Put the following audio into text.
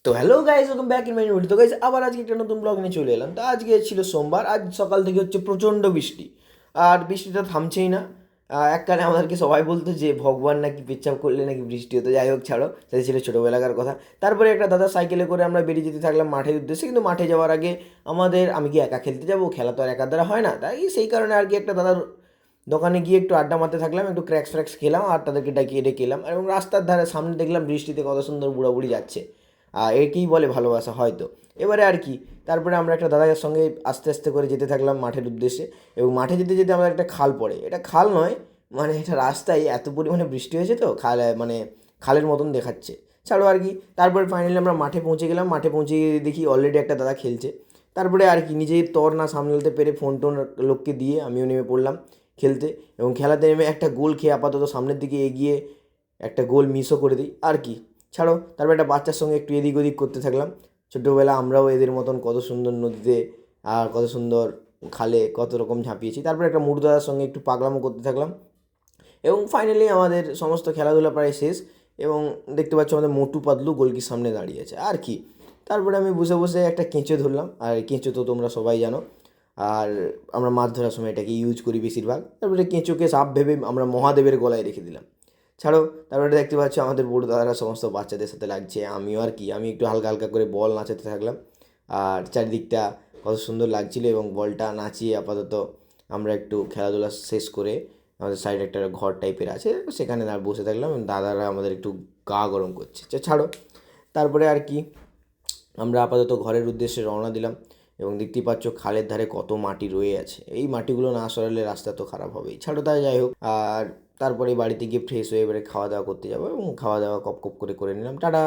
তো hello guys, welcome back in my video. তো guys আবার আজকে একটা নতুন ব্লগ নিয়ে চলে এলাম। তো আজকে ছিল সোমবার, আজ সকাল থেকে হচ্ছে প্রচণ্ড বৃষ্টি, আর বৃষ্টিটা থামছেই না। এককালে আমাদেরকে সবাই বলতো যে ভগবান নাকি পেচ্ছাপ করলে নাকি বৃষ্টি হতো। যাই হোক, ছাড়ো, সেটা ছিল ছোটোবেলাকার কথা। তারপরে একটা দাদা সাইকেলে করে আমরা বেরিয়ে যেতে থাকলাম মাঠের উদ্দেশ্যে। কিন্তু মাঠে যাওয়ার আগে আমি কি একা খেলতে যাবো? খেলা তো আর একার দ্বারা হয় না, তাই সেই কারণে আর কি একটা দাদার দোকানে গিয়ে একটু আড্ডা মারতে থাকলাম, একটু ক্র্যাক্স ফ্র্যাক্স খেলাম আর তাদেরকে ডাকিয়ে ডেকে এলাম। এবং রাস্তার ধারে সামনে দেখলাম বৃষ্টিতে কত সুন্দর বুড়া বুড়ি যাচ্ছে। একেই বলে ভালোবাসা হয়তো। এবারে আর কি, তারপরে আমরা একটা দাদার সঙ্গে আস্তে আস্তে করে যেতে থাকলাম মাঠের উদ্দেশ্যে। এবং মাঠে যেতে যেতে আমাদের একটা খাল পড়ে, এটা খাল নয়, মানে এটা রাস্তায় এত পরিমাণে বৃষ্টি হয়েছে তো খাল, মানে খালের মতন দেখাচ্ছে। ছাড়ো আর কি, তারপরে ফাইনালি আমরা মাঠে পৌঁছে গেলাম। মাঠে পৌঁছে গিয়ে দেখি অলরেডি একটা দাদা খেলছে। তারপরে আর কি, নিজের তর না সামলাতে পেরে ফোন টোন লোককে দিয়ে আমিও নেমে পড়লাম খেলতে। এবং খেলাতে নেমে একটা গোল খেয়ে আপাতত সামনের দিকে এগিয়ে একটা গোল মিসও করে দিই আর কি। ছাড়ো, তারপর একটা বাচ্চার সঙ্গে একটু এদিক ওদিক করতে থাকলাম। ছোটোবেলা আমরাও এদের মতন কত সুন্দর নদীতে আর কত সুন্দর খালে কত রকম ঝাঁপিয়েছি। তারপর একটা মুড়দাদার সঙ্গে একটু পাগলামো করতে থাকলাম। এবং ফাইনালি আমাদের সমস্ত খেলাধুলা প্রায় শেষ। এবং দেখতে পাচ্ছ আমাদের মোটু পাতলু গোলকির সামনে দাঁড়িয়ে আছে আর কি। তারপরে আমি বসে বসে একটা কেঁচো ধরলাম, আর কেঁচো তো তোমরা সবাই জানো। আর আমরা মাছ ধরার সময় এটাকে ইউজ করি বেশিরভাগ। তারপরে কেঁচোকে সাপ ভেবে আমরা মহাদেবের গলায় রেখে দিলাম। ছাড়ো, তারপরে দেখতে পাচ্ছ আমাদের বড় দাদারা সমস্ত বাচ্চাদের সাথে লাগছে। আমিও আর কি, আমি একটু হালকা হালকা করে বল নাচাতে থাকলাম। আর চারিদিকটা কত সুন্দর লাগছিল। এবং বলটা নাচিয়ে আপাতত আমরা একটু খেলাধুলা শেষ করে আমাদের সাইডে একটা ঘর টাইপের আছে, সেখানে বসে থাকলাম। এবং দাদারা আমাদের একটু গা গরম করছে। ছাড়ো, তারপরে আর কি আমরা আপাতত ঘরের উদ্দেশ্যে রওনা দিলাম। এবং দেখতেই পাচ্ছ খালের ধারে কত মাটি রয়ে আছে, এই মাটিগুলো না সরালে রাস্তা তো খারাপ হবেই। ছাড়ো, তাই যাই হোক। আর তারপরে বাড়িতে গিয়ে ফ্রেশ হয়ে এবারে খাওয়া দাওয়া করতে যাবো। এবং খাওয়া দাওয়া কপ কপ করে করে নিলাম। টাটা।